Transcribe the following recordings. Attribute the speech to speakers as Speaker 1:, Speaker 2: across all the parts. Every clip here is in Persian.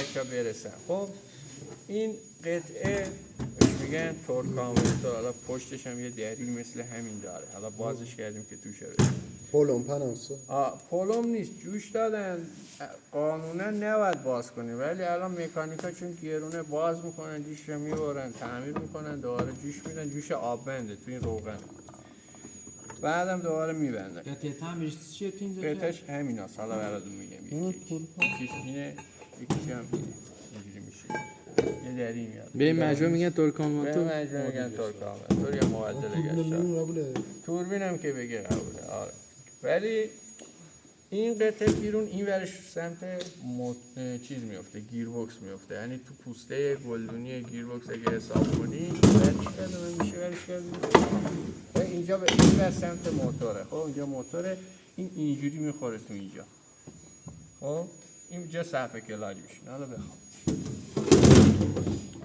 Speaker 1: بچه برسن. خب این قطعه میگن تورکامنتور، حالا پشتش هم یه دریل مثل همین داره، حالا بازش کردیم که توشه بده.
Speaker 2: پولم پناسو
Speaker 1: پولم نیست، جوش دادن، قانونا نباید باز کنی، ولی الان مکانیکا چون گرونه باز میکنن، جوش رو میبرن تعمیر میکنن، دوباره جوش میدن، جوش آب بنده تو این روغن، بعدم دوباره میبندن.
Speaker 3: قطعه تعمیرش چیه تو اینجا؟
Speaker 1: قطعش همین هست، حالا براتون میگم. یکیش اینه، یکیش هم اینه، اینجوری میشه یه دری میاد.
Speaker 3: به این مجموعه میگن
Speaker 1: به
Speaker 3: تورکامنتور.
Speaker 1: مجموعه میگن تورکامنتور یا معدل گشتار. توربین هم که بگه قبوله. آره. ولی این قطعه بیرون این ورش سمت چیز میفته، گیربکس میفته، یعنی تو پوسته گلدونی گیربکس اگه حساب کنی ورش کرده میشه ورش کرده و اینجا به این ور سمت موتوره. خب اینجا موتوره، این اینجوری میخوره تو اینجا. خب اینجا صفحه کلاج میشین. حالا بخوام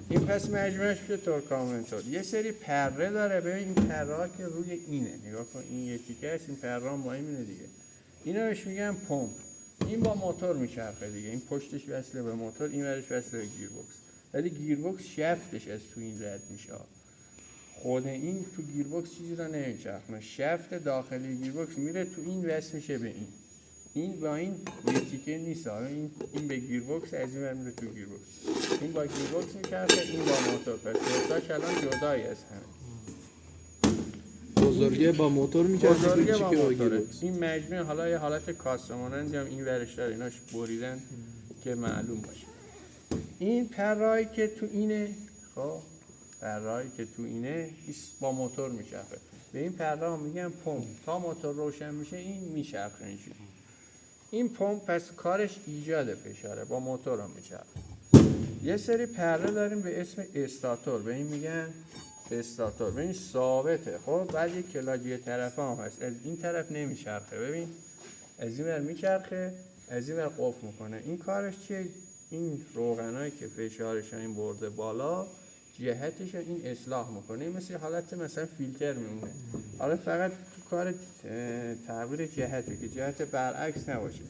Speaker 1: این پس مجموعش که تورکامنتور یه سری پره داره. ببین این پره ها که روی اینه، نگاه کن این یکی که هست، این پره هم با اینه دیگه. اینا بهش میگن پمپ. این با موتور میچرخه دیگه، این پشتش وصله به موتور، این ورش وصله به گیربکس. ولی گیربکس شفتش از تو این رد میشه، خود این تو گیربکس چیزی رو نمیچرخونه، شفت داخلی گیربکس میره تو این وصل میشه به این با این یه تیکه نیست. این به گیربکس، از این ور میره تو گیربکس، این با گیربکس میچرخه، این با موتور. پس دوتاش الان جدایی از همه.
Speaker 3: بزرگه با موتور میچرخه،
Speaker 1: بزرگه
Speaker 3: کوچیکه
Speaker 1: با
Speaker 3: با
Speaker 1: موتوره.
Speaker 3: گیربکس.
Speaker 1: این مجموعه حالا یه حالت کاستمانندی هم این ورش داره، ایناش بریدن که معلوم باشه. این پرهایی که تو اینه، خب پرهایی که تو اینه با موتور میچرخه. به این پرده ها میگن پمپ. تا موتور روشن میشه این میچرخه اینجوری. این پمپ پس کارش ایجاد فشاره، با موتور هم میچرخه. یه سری پرده داریم به اسم استاتور، به این میگن استاتور. به این ثابته. خب بعد یک کلاج یه طرف هم هست، از این طرف نمیچرخه. ببین از این ور میچرخه، از این ور قفل میکنه. این کارش چیه؟ این روغنایی که فشارش این برده بالا، جهتش این اصلاح میکنه. این مثل حالت مثلا فیلتر میمونه. حالا فقط تو کار تغییر جهته که جهت برعکس نباشه.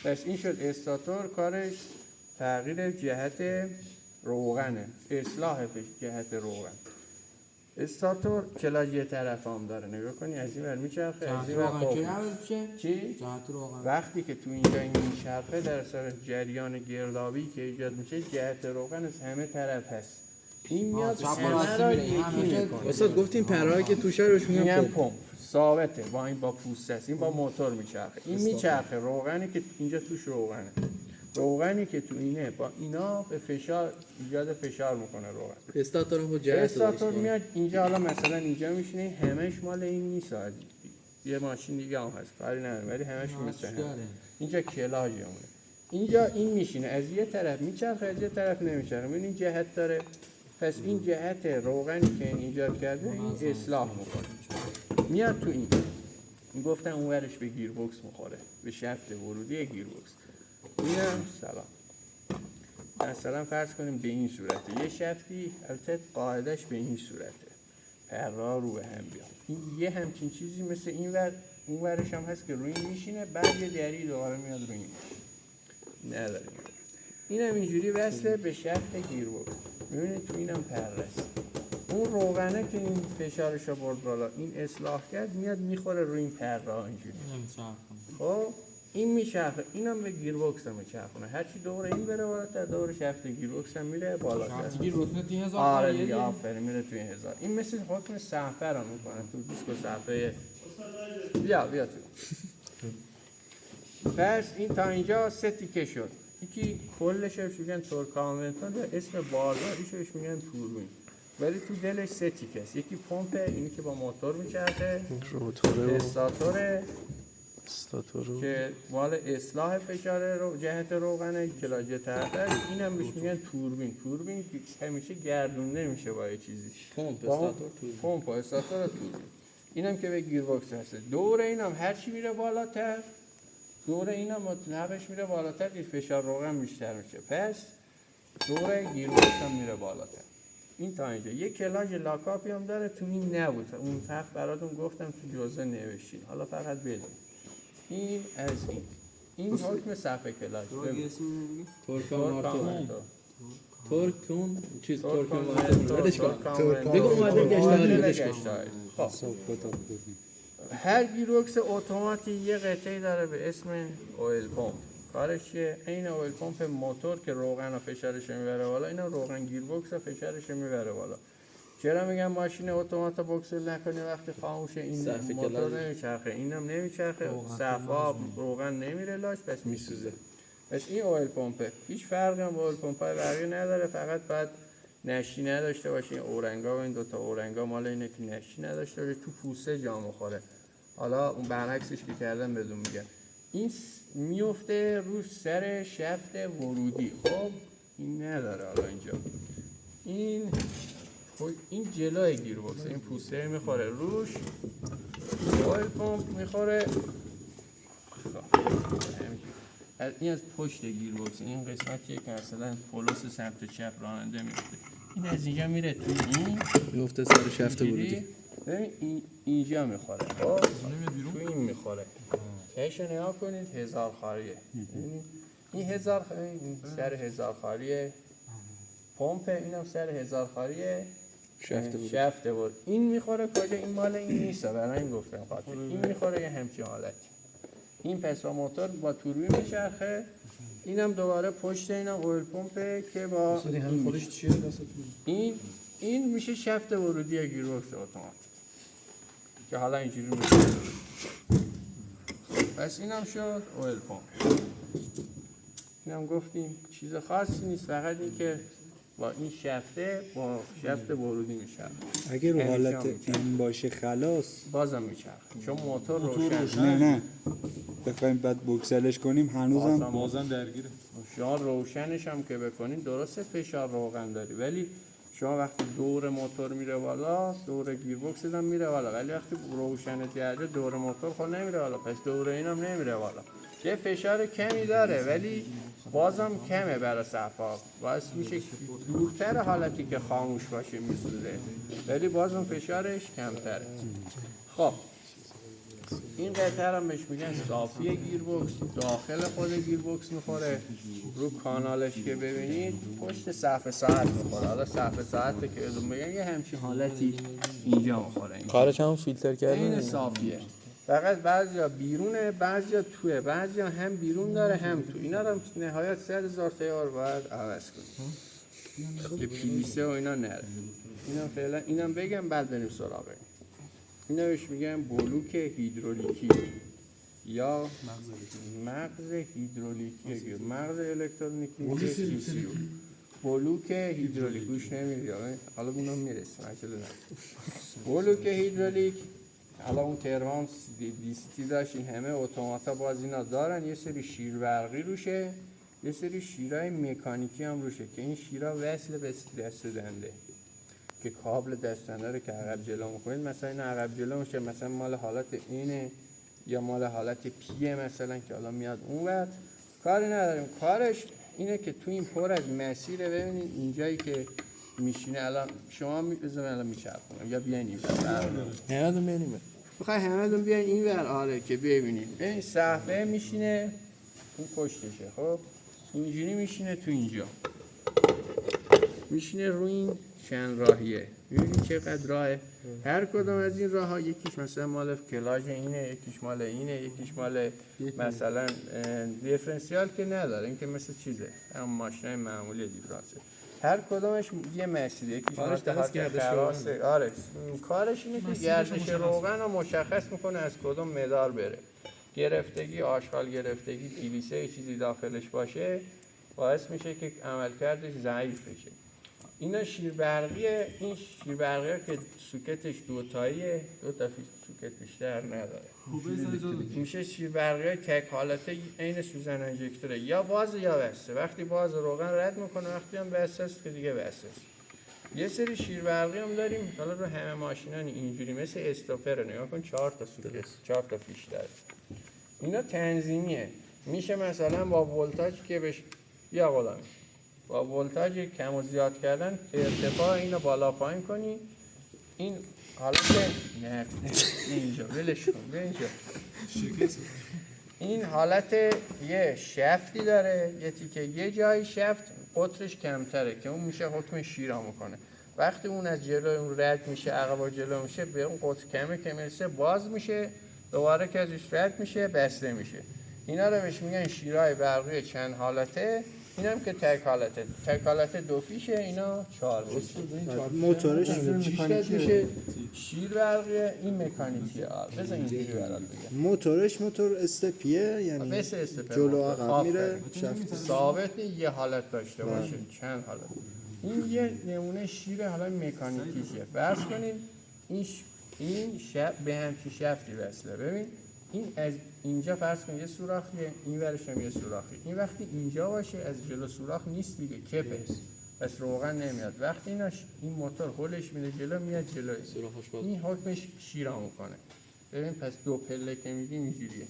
Speaker 1: پس این شد استاتور، کارش تغییر جهت روغنه، اصلاح جهت روغن. استاتور کلاج یه طرف هم داره، نگاه کنی از این ور میچرخه، از این ور قفل. چی؟
Speaker 3: جهت روغن.
Speaker 1: وقتی که تو اینجا این میچرخه، در اثر جریان گردابی که ایجاد میشه، جهت روغن از همه طرف هست. این میاد همه را یکی میکنه.
Speaker 3: استاد گفتیم پرهایی که توشه روش میگن
Speaker 1: پمپ. ثابته، با این با پوسته است، این با موتور میچرخه. این میچرخه روغنی که اینجا توش روغنه، روغنی که تو اینه با اینا به فشار، ایجاد فشار میکنه روغن.
Speaker 3: استاتور هم جهت
Speaker 1: استاتور میاد اینجا، حالا مثلا اینجا میشینه، همش مال این نیست، یه ماشین دیگه هم هست کاری نداره، ولی همش مثل هم. اینجا کلاج همونه. اینجا این میشینه از یه طرف میچرخه، از یه طرف نمیچرخه. این جهت داره. پس این جهت روغنی که این ایجاد کرده این اصلاح میکنه، میاد تو این گفتن اون ورش به گیربکس میخوره، به شفت ورودی گیربکس. اینم سلام. مثلا فرض کنیم به این صورته، یه شفتی البته قاعدش به این صورته، پرها رو به هم بیاد. این یه همچین چیزی مثل این ور، اون ورش هم هست که روی این میشینه، بعد یه دری دوباره میاد روی این میشینه. نداره. این هم اینجوری وصله به شفت گیربکس. میبینید تو اینم پره است. اون روغنه که این فشارش رو برد بالا، این اصلاح کرد، میاد میخوره روی این پره ها اینجوری. خب این میچرخه، اینم به گیربکس هم میچرخونه. هرچی دور این بره بالاتر، دور شفت گیربکس هم میره بالاتر.
Speaker 3: شفتگی رکنه توی 1000.
Speaker 1: آره دیگه، آفرین، میره توی 1000. این مثل حکم صفحه رو میکنه تو دیسک صفحه. بیا تو. پس این تا اینجا 3 تیکه شد. یکی کلش بهش میگن تورکامنتور، اسم بازاریش بهش میگن توربین، ولی تو دلش 3 تیکه است. یکی پمپ، اینی که با موتور میچرخه، استاتوره که مال اصلاح فشار جهت روغنه، کلاج طرفه. اینم بهش میگن توربین. توربین همیشه گردونده میشه با یه چیزی،
Speaker 3: پمپ استاتور توربین.
Speaker 1: پمپ استاتور توربین. اینم که به گیربکس هست. دور اینم هر چی میره بالاتر، دور اینم مطلبش میره بالاتر، این فشار روغن بیشتر میشه، پس دور گیربکس هم میره بالاتر. این تا اینجا. یک کلاژ لاکاپی هم داره، تو این نبود، اون تخت براتون گفتم تو جزء نوشتین، حالا فقط بدون. این از این این حکم صفحه کلاج
Speaker 3: ترکون چیز ترکون
Speaker 1: ترکون
Speaker 3: بگو اومده گشتاری.
Speaker 1: خب هر گیروکس اتوماتی یه قطعه داره به اسم اویل پمپ. کارش چیه؟ این اویل پمپ موتور که روغن و فشارش میبره بالا، اینا روغن گیربکس و فشارش میبره بالا. چرا میگم ماشین اتومات بوکسل نکنی وقتی خاموشه؟ این موتور نمیچرخه، اینم نمیچرخه، صفا روغن نمیره لاش، پس میسوزه. پس این اویل پمپه هیچ فرقی هم با اویل پمپ‌های بقیه نداره، فقط باید نشی نداشته باشه. این اورنگا و این دوتا اورنگا مال اینه که نشی نداشته باشه، تو پوسته جا میخوره. حالا اون برعکسش که کردم بدون میگم این میفته روش سر شفت ورودی. خب این نداره. حالا اینجا این جلوی گیربکس، این پوسته میخوره روش، اویل پمپ میخوره. این از پشت گیربکس، این قسمتیه که مثلا پولس سمت چپ راننده میفته، این از اینجا میره تو این
Speaker 3: میفته سر شفت ورودی.
Speaker 1: ببین اینجا میخوره. خب تو این میخوره. کشو نگاه کنید، هزار خاریه. این سر هزار خاریه پمپ، اینم سر هزار خاریه شفت ورودی. این میخوره کجا؟ این مال این نیست، برای این گفتم خاطر این میخوره یه همچین حالتی. این پس با موتور با توروی میچرخه. اینم دوباره پشت اینم اویل پمپه که با
Speaker 2: همین خودش چیه دستتون؟
Speaker 1: این میشه شفت ورودی گیربکس اتومات که حالا اینجوری میشه. پس اینم شد اویل پمپ. اینم گفتیم چیز خاصی نیست، فقط این که با این با شفت ورودی میشه.
Speaker 4: اگه رو حالت این باشه خلاص
Speaker 1: بازم میچرخه چون موتور روشن.
Speaker 4: نه بخوایم بعد بوکسلش کنیم هنوزم
Speaker 2: بازم درگیره.
Speaker 1: شما روشنش هم که بکنین درسته فشار روغن داری، ولی شما وقتی دور موتور میره بالا دور گیربکس هم میره بالا، ولی وقتی روشن درجه دور موتور خود نمیره بالا، پس دور اینم نمیره بالا. یه فشار کمی داره ولی بازم کمه برای صفحه، باعث میشه دورتر حالتی که خاموش باشه میسوزه، ولی بازم فشارش کمتره. خب این قطعه هم بهش میگن صافی گیربکس. داخل خود گیربکس میخوره، رو کانالش که ببینید پشت صفحه ساعت میخوره. حالا صفحه ساعت که ادون بگن یه همچین حالتی اینجا میخوره.
Speaker 3: کارش هم فیلتر کردن
Speaker 1: این صافیه، فقط بعضیا بیرونه بعضیا توه، بعضیا هم بیرون داره هم تو. اینا رو نهایت 100,000 تا باید عوض کنیم که پیسه و اینا نره. اینا فعلا اینم بگم بعد بریم سراغ اینا. بهش میگن بلوک هیدرولیکی یا مغز هیدرولیکی، مغز الکترونیکی میشه CCU. بلوک هیدرولیک گوش نمیدید، حالا اونم میرسیم. بلوک هیدرولیک، حالا اون ترمام دیستی داشت، این همه اتوماتا باز اینا دارن، یه سری شیر برقی روشه، یه سری شیرهای مکانیکی هم روشه که این شیرها وصل به دست دنده که کابل دستنده رو که عقب جلو میکنید، مثلا این عقب جلو میشه، مثلا مال حالت اینه یا مال حالت پیه مثلا که حالا میاد اونور. کاری نداریم، کارش اینه که تو این پر از مسیره. ببینید اینجایی که میشینه، الان شما الان میچرخونم یا بیاین این ور،
Speaker 3: همتون بیاین
Speaker 1: بخوای همتون بیاین این ور. آره که ببینید این صفحه میشینه اون پشتشه. خب اینجوری میشینه، تو اینجا میشینه روی این چند راهیه. ببینید چقدر راهه. هر کدوم از این راه ها یکیش مثلا مال کلاژ اینه، یکیش مال اینه، یکیش مال مثلا دیفرنسیال که نداره، این که مثل چیزه هم ماشینای معمولی دیفرانسیل. هر کدومش یه مسیره، یکیش مال خراسه. آره کارش اینه که گردش روغن رو مشخص میکنه از کدوم مدار بره. گرفتگی، آشغال گرفتگی، کلیسه چیزی داخلش باشه باعث میشه که عملکردش ضعیف بشه. اینا شیر برقیه. این شیر برقیه که سوکتش دوتاییه، دو تا سوکت بیشتر نداره. میشه شیر برقیه تک حالته عین سوزن انژکتوره، یا باز یا بسته. وقتی باز روغن رد میکنه، وقتی هم بسته است که دیگه بسته است. یه سری شیر برقی هم داریم، حالا رو همه ماشینان اینجوری مثل استاپر نگاه کن، 4 تا سوکت، 4 تا فیش داره. اینا تنظیمیه. میشه مثلا با ولتاژ که بهش یا غلامی با ولتاژ کم و زیاد کردن ارتفاع اینو بالا پایین کنی. این حالا که نه اینجا ولش کن، اینجا این حالت یه شفتی داره، یه تیکه یه جای شفت قطرش کمتره که اون میشه حکم شیرا میکنه. وقتی اون از جلو اون رد میشه، عقب جلو میشه، به اون قطر کمه که میرسه باز میشه، دوباره که ازش رد میشه بسته میشه. اینا رو بهش میگن شیرای برقی چند حالته. اینم که تک حالته، تک حالت دو فیشه، اینا 4 فیشه.
Speaker 5: موتورش
Speaker 1: میشه شیر برقیه، این مکانیکیه. بذار اینجوری برات بگم.
Speaker 5: موتور استپیه، یعنی
Speaker 1: مثل استپر
Speaker 5: جلو
Speaker 1: موتور.
Speaker 5: عقب میره
Speaker 1: آفرین.
Speaker 5: شفت
Speaker 1: ثابت یه حالت داشته باشه، چند حالت. این یه نمونه شیر حالا مکانیکیشه. فرض کنید این به همچین شفتی وصله. ببین این از اینجا فرض کنید یه سوراخیه، این ورش هم یه سوراخی. این وقتی اینجا باشه از جلو سوراخ نیست دیگه، کپه، پس روغن نمیاد. وقتی این موتور هولش میده جلو، میاد جلوی این حکمش شیرا میکنه. ببین پس دو پله که میگیم اینجوریه.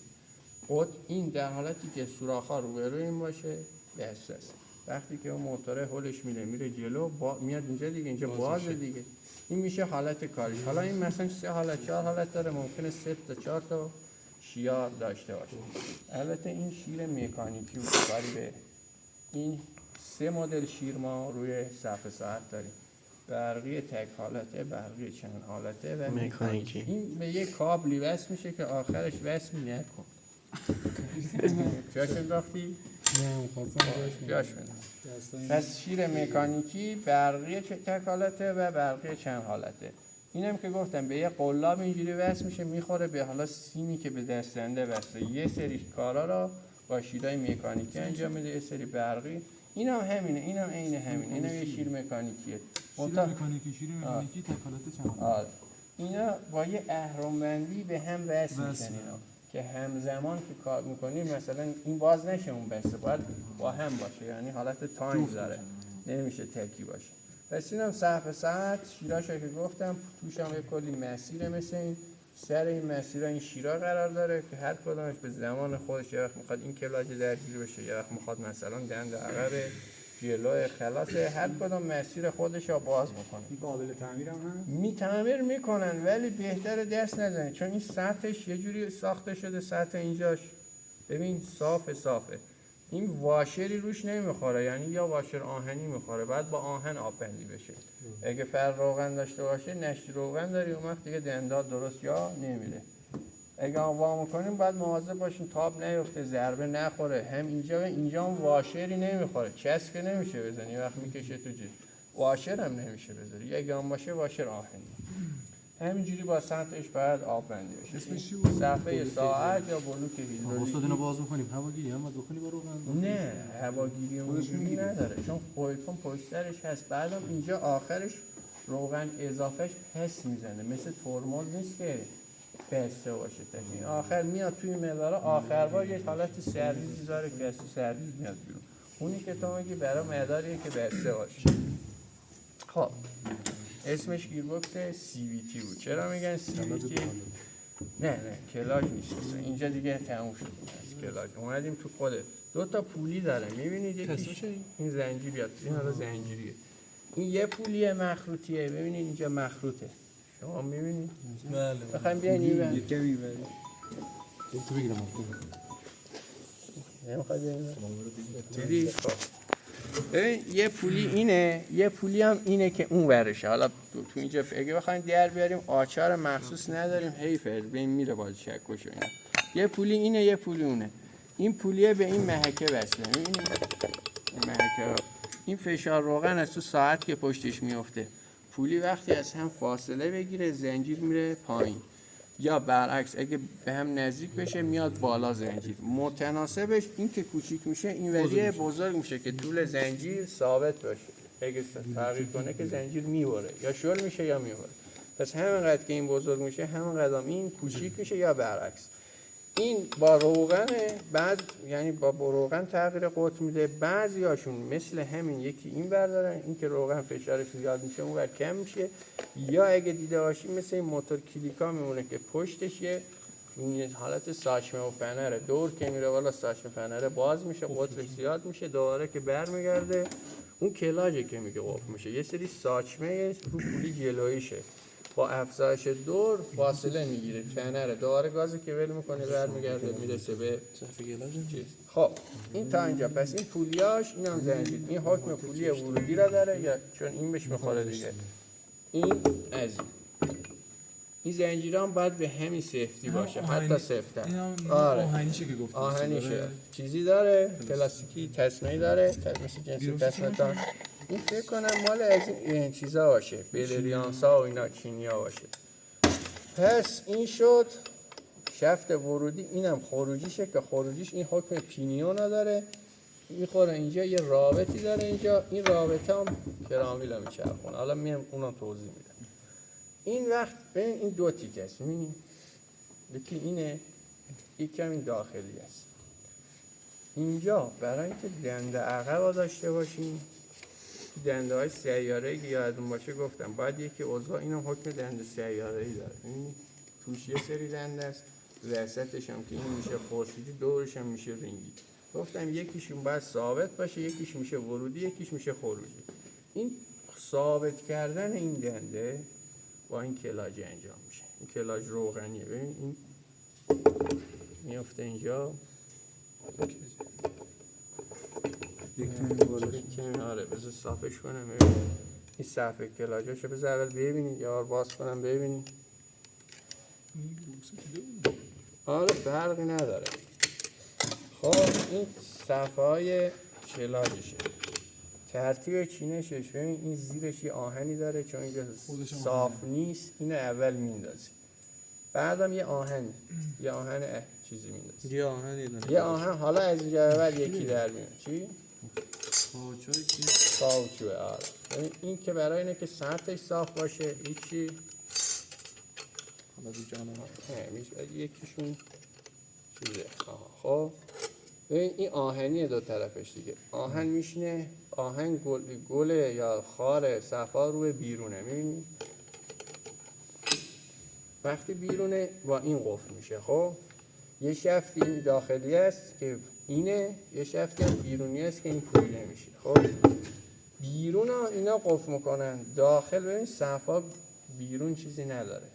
Speaker 1: این در حالتی که سوراخ‌ها روبروی این باشه بسته است. وقتی که اون موتور هولش میره جلو، میاد اینجا دیگه، اینجا بازه دیگه. این میشه حالت کاریش. حالا این مثلا 3 حالت 4 حالت داره، ممکنه 3 تا 4 تا شیار داشته باشه. البته این شیر مکانیکی و کاری به این 3 مدل شیر ما روی صفحه ساعت داریم. برقی تک حالته، برقی چند حالته و مکانیکی. این به یک کابلی وصل میشه که آخرش وصل نکن. جاش انداختی؟ جاش بنداخت. پس شیر مکانیکی برقی تک حالته و برقی چند حالته. اینم که گفتم به یه قلاب اینجوری وصل میشه، میخوره به حالا سیمی که به دستنده وصله. یه سری کارا را با شیرای مکانیکی انجام میده، یه سری برقی. اینم همینه، اینم عین همینه. اینم یه شیر مکانیکیه.
Speaker 2: شیر مکانیکی تک حالت چند حالت.
Speaker 1: اینا با یه اهرم‌بندی به هم وصل میشن اینا که همزمان که کار میکنیم مثلا این باز نشه اون بسته، باید با هم باشه، یعنی حالت تایم داره، نمیشه تکی باشه. پس اینم صفحه ساعت شیراشو که گفتم توش هم یه کلی مسیر مثل این، سر این مسیرها این شیرا قرار داره که هر کدومش به زمان خودش، یه وقت میخواد این کلاج درگیر بشه، یه وقت میخواد مثلا دند عقب جلوی خلاصه، هر کدوم مسیر خودش رو باز میکنه.
Speaker 4: این قابل تعمیر هم هست؟
Speaker 1: تعمیر میکنن ولی بهتره دست نزنید، چون این سطحش یه جوری ساخته شده، سطح اینجاش ببین صافه. این واشری روش نمیخوره، یعنی یا واشر آهنی میخوره، بعد با آهن آب بندی بشه. اگه فر روغن داشته باشه، نشتی روغن داری، اون وقت دیگه دندات درست یا نمیره. اگه وا میکنیم باید مواظب باشیم تاب نیفته، ضربه نخوره. هم اینجا و اینجا هم واشری نمیخوره، چسک نمیشه بزنی، وقت میکشه تو جیب واشر هم نمیشه بذاری. یه هم باشه واشر آهنی. همینجوری با سطحش باید آب بندی بشه. صفحه ساعت یا بلوک هیدرولیکی.
Speaker 2: استاد اینو باز می‌کنیم، هواگیری هم باید بکنی با روغن؟
Speaker 1: نه، هواگیری اونجوری نداره، چون پایپون پشت سرش هست. بعدم اینجا آخرش روغن اضافهش حس میزنه، مثل ترمز نیست که بسته باشه. این آخر میاد توی مداره، آخر بار یه حالت سرویس داره که از سرویس میاد بیرون. اونی که تو میگی برای مداریه که بسته باشه. خب اسمش گیربکس CVT بود. چرا میگن CVT؟ نه کلاج نیست، اینجا دیگه تموم شد. کلاج اومدیم تو خود 2 تا پولی داره، میبینید یکیش این زنجیریه، این حالا زنجیریه، این یه پولی مخروطیه، ببینید اینجا مخروطه، شما میبینید؟
Speaker 2: بله.
Speaker 1: بخوایم بیاین این
Speaker 4: یکی میبری
Speaker 2: تو بگیرم.
Speaker 1: نمیخواد بیاین ببین یه پولی اینه، یه پولی هم اینه که اون ورشه. حالا تو اینجا اگه بخوایم در بیاریم آچار مخصوص نداریم، حیفه از بین میره باز چکش و اینا. یه پولی اینه، یه پولی اونه. این پولیه به این محکه وصله، می‌بینید این محکه، این فشار روغن از تو ساعت که پشتش میفته، پولی وقتی از هم فاصله بگیره زنجیر میره پایین، یا برعکس اگه به هم نزدیک بشه میاد بالا زنجیر. متناسبش این که کوچیک میشه این وریه بزرگ میشه که طول زنجیر ثابت باشه. اگه تغییر کنه که زنجیر میبره، یا شل میشه یا میبره. پس همینقدر که این بزرگ میشه همینقدر این کوچیک میشه یا برعکس. این با روغن یعنی با روغن تغییر قطر میده. بعضیاشون مثل همین یکی این بردارن، این که روغن فشارش زیاد میشه اون ور کم میشه، یا اگه دیده باشی مثل این موتور کلیکا میمونه که پشتش یه حالت ساچمه و فنره، دور که میره بالا ساچمه فنره باز میشه، قطرش زیاد میشه، دوباره که برمیگرده اون کلاژه که میگه قفل میشه. یه سری ساچمه رو پولی جلویشه، با افزایش دور فاصله میگیره، کنره دوباره گازی که ول میکنه برمیگرده میرسه به
Speaker 3: صفحه گلاژ
Speaker 1: چیز. خب این تا اینجا، پس این پولیاش، اینم زنجیر، این حکم پولی ورودی را داره یا چون این بهش میخوره دیگه. این از این زنجیران باید به همین سفتی باشه، حتی سفتر. آره
Speaker 2: آهنیشه که گفتم
Speaker 1: آهنیشه، چیزی داره پلاستیکی تصنعی داره مثل جنس تصنعتان. این فکر کنم مال از این چیزا باشه، بلریانسا و اینا، چینیا باشه. پس این شد شفت ورودی. اینم خروجیشه که خروجیش این حکم پینیون داره، میخوره اینجا یه رابطی داره اینجا، این رابطه هم کرامیل هم میچرخونه. حالا میام اونم توضیح میدم. این وقت ببین این دو تیکه است، میبینی یکی اینه، یکی هم این داخلی است. اینجا برای اینکه دنده عقب داشته باشیم، دنده های سیاره‌ای که یادتون باشه گفتم باید یکی عضو، اینم حکم دنده سیاره‌ای داره. میبینی توش یه سری دنده است، وسطش هم که این میشه خورشیدی، دورش هم میشه رینگی. گفتم یکیشون باید ثابت باشه، یکیش میشه ورودی، یکیش میشه خروجی. این ثابت کردن این دنده با این کلاج انجام میشه. این کلاج روغنیه، ببین این میفته اینجا آره بذار صافش کنم ببین. این صفحه کلاجاشو بذار اول ببینید یا باز کنم ببینید. آره فرقی نداره. خب این صفحه های کلاجشه، ترتیب چینشش ببین این زیرش یه آهنی داره چون اینجا صاف نیست، اینو اول میندازی، بعدم یه آهن چیزی میندازی، یه آهن حالا از اینجا به بعد یکی در میاد چی؟ پاوچوه. آره این که برای اینه که سطحش صاف باشه هیچی یکیشون چیزه. خب ببین این آهنیه دو طرفش دیگه، آهن میشینه، آهن گل یا خار صفا روی بیرونه، میبینی وقتی بیرونه با این قفل میشه. خب یه شفتی این داخلی است که اینه، یه شفتی هم بیرونی است که این پولی نمیشه. خب بیرون ها اینا قفل میکنن، داخل ببین صفا بیرون چیزی نداره،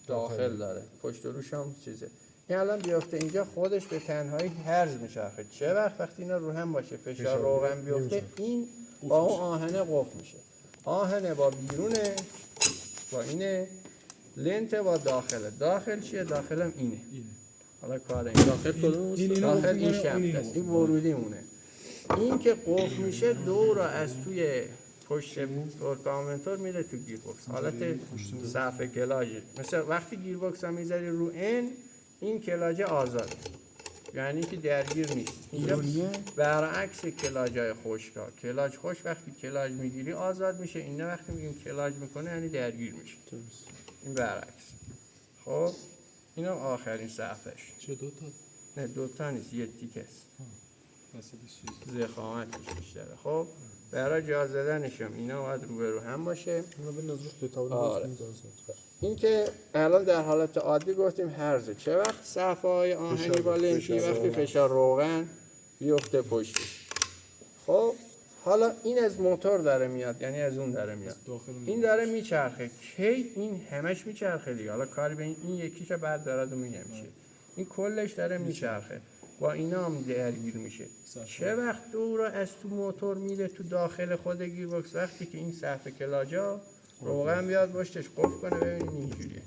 Speaker 1: داخل داره، پشت روش هم چیزه. این الان بیافته اینجا خودش به تنهایی هرز میچرخه. چه وقتی اینا رو هم باشه فشار روغن بیفته این با اون آهنه قفل میشه. آهنه با بیرونه با اینه، لنت با داخله. داخل چیه؟ داخل هم اینه. حالا کار این داخل کدوم؟ داخل این شفت است، این ورودی مونه. این که قفل میشه دور رو از توی پشت تورکامنتور میره تو گیربکس، حالت صفحه کلاژه. مثلا وقتی گیربکس هم میذاری رو این کلاژ آزاده، یعنی که درگیر نیست. اینجا برعکس کلاژهای خشکا، کلاژ خشک وقتی کلاژ میگیری آزاد میشه، اینا وقتی میگیم کلاژ میکنه یعنی درگیر میشه. این برعکس. خب اینم آخرین صفحهش.
Speaker 2: چه دوتا؟
Speaker 1: نه دوتا نیست، یه تیکه است. ضخامتش بیشتره. خب برای جا زدنش هم اینا باید روبرو هم باشه. آره. این که الان در حالت عادی گفتیم هرزه. چه وقت صفحه های آهنی با لنتی؟ وقتی فشار روغن بیفته پشتش. خب حالا این از موتور داره میاد، یعنی از اون داره میاد، این داره میچرخه. کی این همش میچرخه دیگه، حالا کاری به این یکیش بعد دارد و میگه میشه، این کلش داره میچرخه با اینا هم درگیر میشه. چه وقت دور از تو موتور میره تو داخل خود گیربکس؟ وقتی که این صفحه کلاجا روغن بیاد پشتش قفل کنه. ببینید اینجوریه،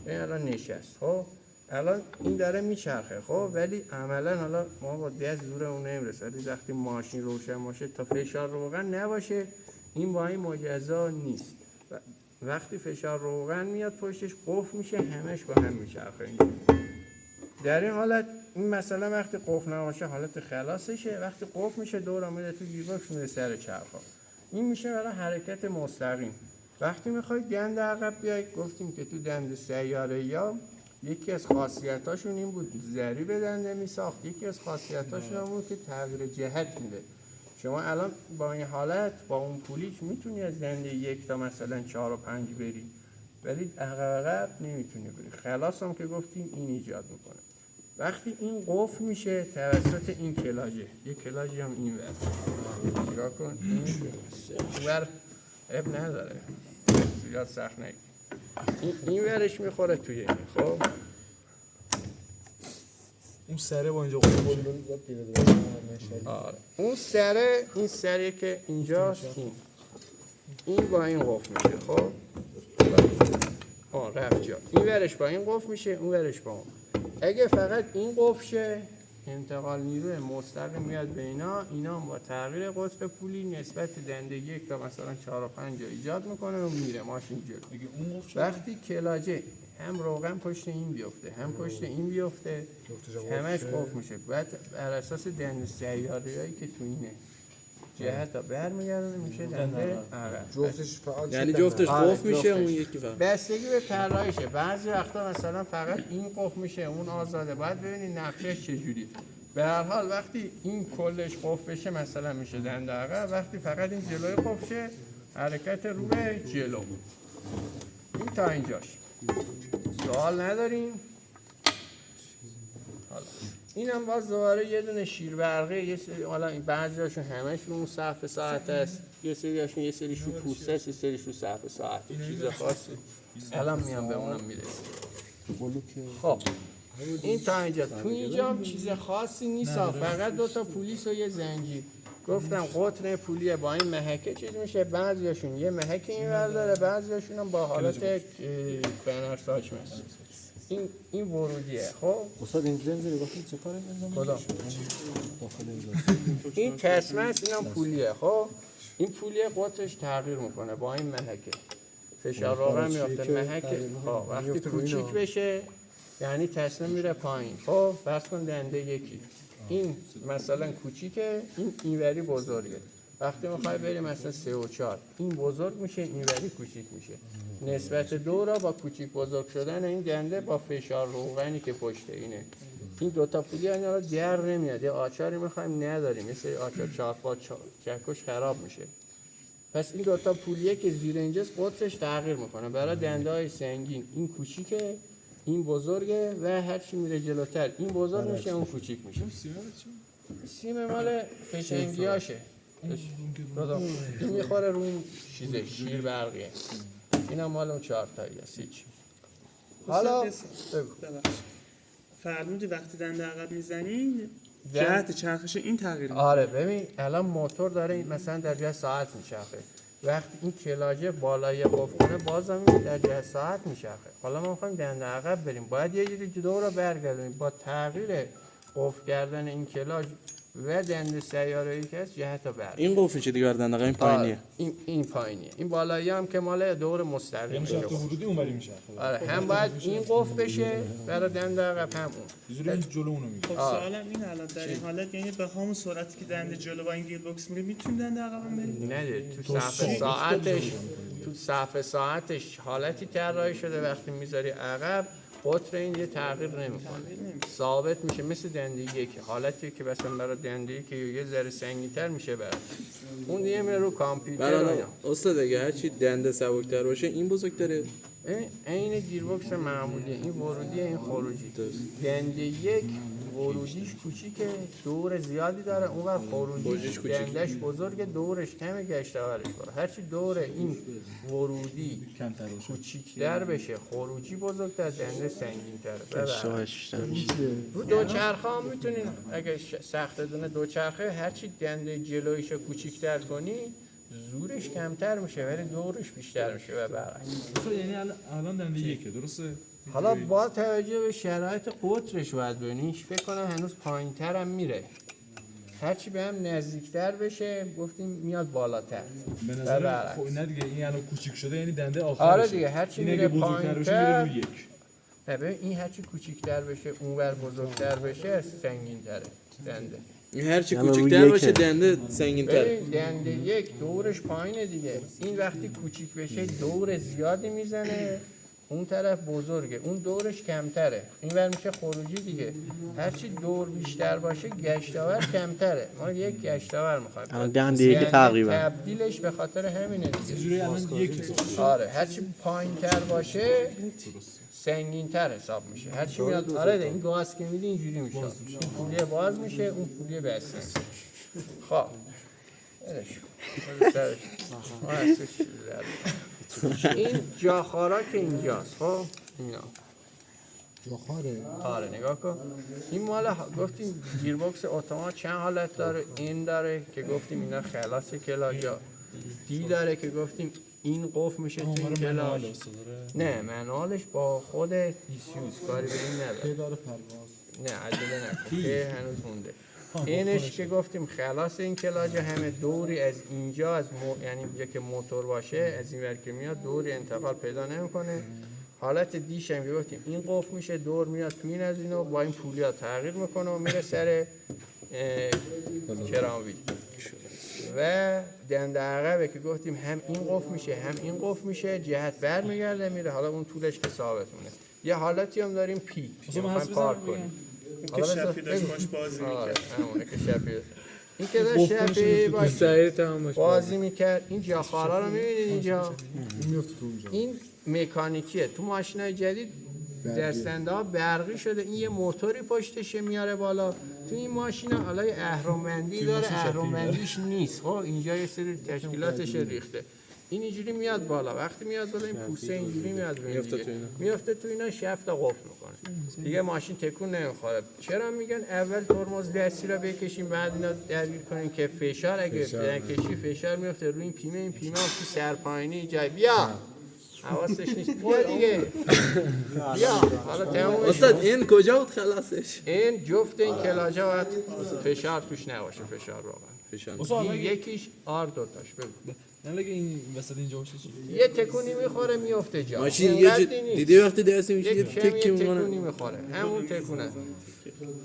Speaker 1: این الان نشست. خب الان این داره میچرخه. خب ولی عملا حالا ما با دست دور اون نمیرسه، وقتی ماشین روشن باشه تا فشار روغن نباشه این با این مجزا نیست. وقتی فشار روغن میاد پشتش قفل میشه، همش با هم میچرخه. در این حالت این مثلا وقتی قفل نباشه حالت خلاصشه، وقتی قفل میشه دور میره تو گیربکس میره سر چرخا. این میشه برای حرکت مستقیم. وقتی میخوای دنده عقب بیای، گفتیم که تو دنده سیاره یا یکی از خاصیتاشون این بود ضریب دنده میساخت، یکی از خاصیتاشون هم بود که تغییر جهت میده. شما الان با این حالت با اون پولیچ میتونی از دنده 1 تا مثلا 4 و 5 بری، ولی عقب نمیتونی بری. خلاص هم که گفتیم این ایجاد میکنه. وقتی این قفل میشه توسط این کلاژه، یک کلاژی هم این ور نگاه کن، این ور اب نداره، زیاد سخت نگیر. این ورش میخوره توی این. خب
Speaker 2: اون سره با اینجا قفل میشه.
Speaker 1: آره اون سره، این سری که اینجاست، این با این قفل میشه. خب رفت جا. این ورش با این قفل میشه، اون ورش با اون. اگه فقط این قفل شه، انتقال نیروی مستقیم میاد به اینا با تغییر قطب پولی نسبت دنده یک تا مثلا 4 و 5 ایجاد میکنه و میره ماشین جلو. وقتی کلاجه هم روغن پشت این بیفته هم پشت این بیفته، همش قفل میشه. بعد بر اساس دنده سیاره‌ای که تو اینه جهت برمیگردونه میشه دنده عقب.
Speaker 5: جفتش فعال
Speaker 3: یعنی
Speaker 5: شد.
Speaker 3: جفتش
Speaker 1: آره،
Speaker 3: قفل میشه،
Speaker 1: جفتش.
Speaker 3: اون یکی فقط.
Speaker 1: بستگی به طراحیشه. بعضی وقتا مثلا فقط این قفل میشه اون آزاده. باید ببینید نقشش چجوری. به هر حال وقتی این کلش قفل بشه مثلا میشه دنده عقب، وقتی فقط این جلوی قفل شه حرکت رو به جلو. این تا اینجاش. سوال نداریم؟ حالا اینم باز دوباره یه دونه شیر برقه، یه سری حالا این بعضیاشون همشون اون صفحه ساعت است، یه سریاشون یه سریشون پوسته است، یه سریشون صفحه ساعت. چیز خاصی الان میام به اونم میرسیم. خب این تا اینجا. تو اینجا هم چیز خاصی نیست، فقط 2 تا پولیس و یه زنجیر. گفتم قطر پولیه با این محکه چیز میشه. بعضیاشون یه محک اینور داره، بعضیاشون هم با حالت بنرساج مثل این ورودیه. خب
Speaker 2: استاد این زنجیره گفتید چه کاری انجام
Speaker 1: کدام؟ این تسمه است، این هم پولیه. خب این پولیه قطرش تغییر میکنه با این محکه. فشار روغن میافته محکه. خب وقتی کوچیک بشه یعنی تسمه میره پایین. خب فرض کن دنده یکی این مثلا کوچیکه، این اینوری بزرگه. وقتی میخوای بریم مثلا 3 و 4، این بزرگ میشه، اینوری کوچیک میشه. نسبت 2 را با کوچیک بزرگ شدن این دنده با فشار روغنی که پشت اینه. این 2 تا پولی اینا رو در نمیاد. یه آچاری میخوایم نداریم، یه سری آچار چاپ چکش خراب میشه. پس این 2 تا پولیه که زیر اینجاست قطرش تغییر میکنه. برای دنده های سنگین این کوچیکه، این بزرگه و هر چی میره جلوتر این بزرگ میشه اون کوچیک میشه. سیم مال فشنگیاشه. این میخوره رو این چیزه شیر برقیه. این هم مال اون 4 تایی هست. هیچ. حالا
Speaker 6: فرمودی وقتی دنده عقب میزنین جهت چرخش این تغییر میکنه.
Speaker 1: آره ببین الان موتور داره مثلا در جهت ساعت میچرخه. وقتی این کلاژه بالای قفل کنه بازم در جهت ساعت میچرخه. حالا ما میخوایم دنده عقب بریم، باید یه جوری دور رو برگردونیم با تغییر قفل کردن این کلاژ و دنده سیاره‌ای که هست جهت بر.
Speaker 3: این قفل چه دیگه دنده عقب، این پایینیه.
Speaker 1: این پایینیه. این بالایی هم که مال دور مستقیم میشه.
Speaker 2: تو ورودی اونوری میشه.
Speaker 1: آره هم باید این قفل بشه برای دنده عقب هم اون.
Speaker 2: جوری این جلو اونو میگه.
Speaker 6: خب سوالم این الان در این حالت یعنی به همون سرعتی که دنده جلو با این گیر باکس میره میتونیم دنده عقب هم بریم؟
Speaker 1: نه تو صفحه ساعتش حالتی طراحی شده وقتی میذاری عقب قطر این یه تغییر نمیکنه، ثابت میشه مثل دنده یک. حالتی که مثلا برای دنده که یه ذره سنگین‌تر میشه برای اون دیگه میره رو کامپیوتر.
Speaker 3: استاد دیگه هر چی دنده سبک‌تر باشه این بزرگتره.
Speaker 1: این گیربکس معمولیه، این ورودی این خروجی. دنده یک ورودیش کوچیکه، دور زیادی داره، اونور خروجیش دندش بزرگه، دورش کمه، گشتاورش داره. هرچی دور این ورودی کوچیک‌تر بشه خروجی بزرگتر، دنده سنگین‌تره. رو دوچرخه هم میتونین اگه سخت دونه دوچرخه هرچی دنده جلویش کوچیک‌تر کنی زورش کمتر میشه ولی دورش بیشتر میشه و برعکس.
Speaker 2: یعنی الان دنده یکه درسته؟
Speaker 1: حالا با توجه به شرایط قطرش باید ببینیش، فکر کنم هنوز پایین‌تر هم میره. هرچی به هم نزدیکتر بشه گفتیم میاد بالاتر.
Speaker 2: به نظر خب نه دیگه این الان کوچیک شده یعنی دنده آخرشه.
Speaker 1: آره دیگه هرچی میره
Speaker 2: پایین‌تر میره یک.
Speaker 1: ببین این هرچی کوچیک‌تر بشه اونور بزرگتر بشه سنگین‌تره دنده.
Speaker 3: هر چی کوچیک‌تر باشه دنده سنگین‌تره.
Speaker 1: دنده یک دورش پایینه دیگه. این وقتی کوچیک بشه دور زیادی میزنه، اون طرف بزرگه، اون دورش کمتره، این ور میشه خروجی دیگه. هرچی دور بیشتر باشه گشتاور کمتره. ما یک گشتاور میخوایم.
Speaker 7: دنده یک تقریبا
Speaker 1: تبدیلش به خاطر همینه دیگه.
Speaker 2: جوری الان یک.
Speaker 1: آره هرچی پایین‌تر باشه سنگین‌تر حساب میشه. هرچی میاد آره این گاز که میدی اینجوری میشه. این پولیه باز میشه، اون پولیه بسته. خب این جاخارا که اینجاست خب اینا
Speaker 2: جاخاره
Speaker 1: آره نگاه کن این مال گفتیم گیربکس اتومات چند حالت داره این داره که گفتیم اینا خلاص کلاجا دی داره که گفتیم این قفل میشه تو این کلاج نه منوالش با خود دیسیوز کاری به این نداره
Speaker 2: داره پرواز
Speaker 1: نه عجله نکن که هنوز مونده اینش که گفتیم خلاص این کلاج همه دوری از اینجا از یعنی اینجا که موتور باشه از این ور که میاد دوری انتقال پیدا نمیکنه حالت دیش هم که گفتیم این قفل میشه دور میاد تو این از اینو با این پولیا تغییر میکنه و میره سر کرامویل و دنده عقبه که گفتیم هم این قفل میشه هم این قفل میشه جهت برمیگرده میره حالا اون طولش که ثابت مونه یه حالتی هم داریم پی که میخوایم پارک کنیم
Speaker 6: که شفی داشت باش بازی
Speaker 1: آره
Speaker 6: میکرد
Speaker 1: همونه که شفی این که داشت شفی بازی میکرد این جاخارا رو میبینید اینجا این مکانیکیه تو ماشینای جدید دستنده ها برقی شده این یه موتوری پشتشه میاره بالا تو این ماشینا حالا یه اهرم‌بندی داره اهرم‌بندیش نیست خب اینجا یه سری تشکیلاتش ریخته این اینجوری میاد بالا وقتی میاد بالا این پوسته اینجوری میاد میفته تو اینا شفت قفل میکنه دیگه ماشین تکون نمیخوره چرا میگن اول ترمز دستی رو بکشیم بعد اینا درگیر کنیم که فشار اگه کشی فشار میفته روی این پیمه تو سرپایینی جای بیا حواسش نیست بیا دیگه بیا حالا تمام
Speaker 3: استاد این کجا بود خلاصش
Speaker 1: این جفت این کلاجا باید فشار توش نباشه فشار واقعا یکیش آر دوتاش بگو
Speaker 2: نه لگه این وسط اینجا باشه چی
Speaker 1: یه تکونی میخوره میفته جا
Speaker 3: ماشین یه دیدی وقتی دستی میشه یه تکی میکنه
Speaker 1: تکونی میخوره همون تکونه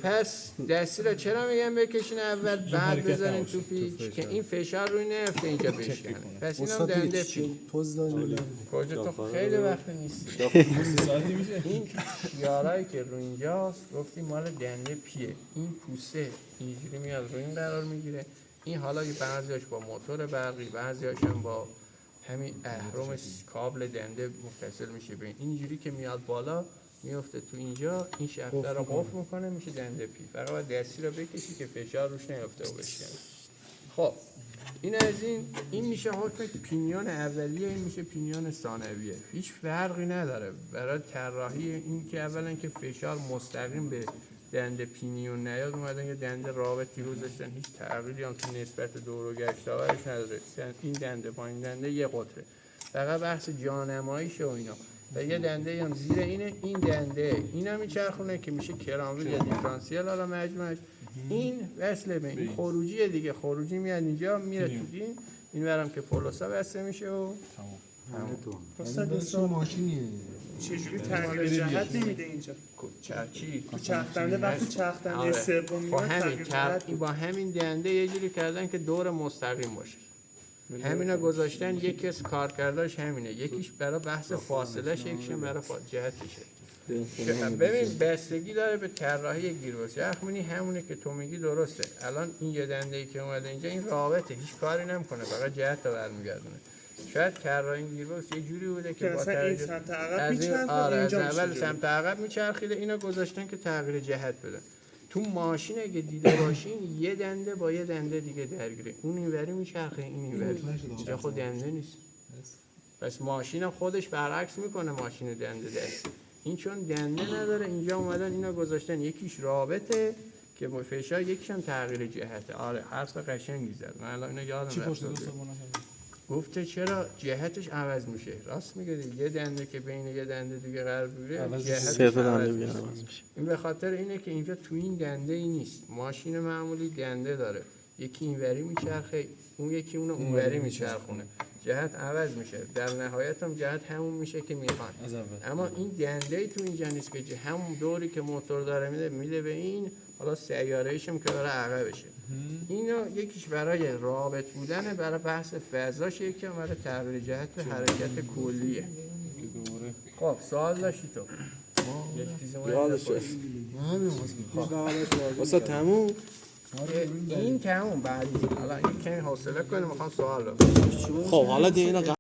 Speaker 1: پس دستی رو چرا میگم بکشین اول بعد بذارین تو پیچ که این فشار روی نیفته اینجا بشکنه پس اینم دنده پیچ
Speaker 5: پوز داری
Speaker 1: کجا تو خیلی وقت نیست این شیارایی که رو اینجاست گفتیم مال دنده پیه این پوسته اینجوری میاد روی این قرار میگیره این حالا بعضیاش با موتور برقی بعضیاش هم با همین اهرم کابل دنده متصل میشه به اینجوری که میاد بالا میفته تو اینجا این شفته رو قفل میکنه میشه دنده پی فقط باید دستی رو بکشی که فشار روش نیفته و بشکنه خب این از این میشه حکم پینیون اولیه این میشه پینیون ثانویه هیچ فرقی نداره برای طراحی این که اولا که فشار مستقیم به دنده پینیون نیاد اومدن یه دنده رابطی گذاشتن هیچ تغییری هم تو نسبت دور و گشت آورش نداره این دنده با این دنده یه قطره فقط بحث جانماییشه و اینا و یه دنده هم زیر اینه این دنده این هم میچرخونه که میشه کرامویل یا دیفرانسیل حالا مجموعش این وصله به این خروجیه دیگه خروجی میاد اینجا میره تو این برم که پولوسا بسته میشه و
Speaker 6: استاد
Speaker 2: ماشینیه
Speaker 6: چجوری تغییر جهت نمیده اینجا
Speaker 1: چی؟
Speaker 6: تو چرخدنده وقتی چرخدنده سوم میاد تغییر جهت
Speaker 1: با همین دنده یه جوری کردن که دور مستقیم باشه همینا گذاشتن یکی از کارکرداش همینه یکیش برای بحث فاصلهش یکیش برای جهتشه ببین بستگی داره به طراحی گیربکس یخمینی همونه که تو میگی درسته الان این یه دنده‌ای که اومده اینجا این رابطه هیچ کاری نمیکنه فقط جهت رو برمیگردونه شاید طراحی گیربکس یه جوری بوده که با
Speaker 6: این سمت عقب میچرخه
Speaker 1: از اول سمت عقب میچرخیده اینا گذاشتن که تغییر جهت بدن تو ماشین اگه دیده باشین یه دنده با یه دنده دیگه درگیره اون اینوری میچرخه این اینوری اینجا خود دنده نیست پس ماشین خودش برعکس میکنه ماشین دنده دست این چون دنده نداره اینجا اومدن اینا گذاشتن یکیش رابطه که با فشار یکیش هم تغییر جهته آره حرف قشنگی زد من الان اینو یادم رفت گفته چرا جهتش عوض میشه راست میگه یه دنده که بین یه دنده دیگه قرار بگیره جهتش عوض میشه این به خاطر اینه که اینجا تو این دنده ای نیست ماشین معمولی دنده داره یکی اینوری میچرخه اون یکی اونو اونوری میچرخونه جهت عوض میشه در نهایت هم جهت همون میشه که میخوان اما این دنده ای تو اینجا نیست که همون دوری که موتور داره میده به این حالا سیاره‌ایش هم که داره عقبشه اینا یکیش برای رابط بودنه برای بحث فضاش یکی هم برای تغییر جهت حرکت کلیه خب سوال داشتی تو
Speaker 3: واسه تموم
Speaker 1: این تموم بعدی حالا این کمی حوصله کنیم میخوام سوال رو
Speaker 3: خب حالا دیگه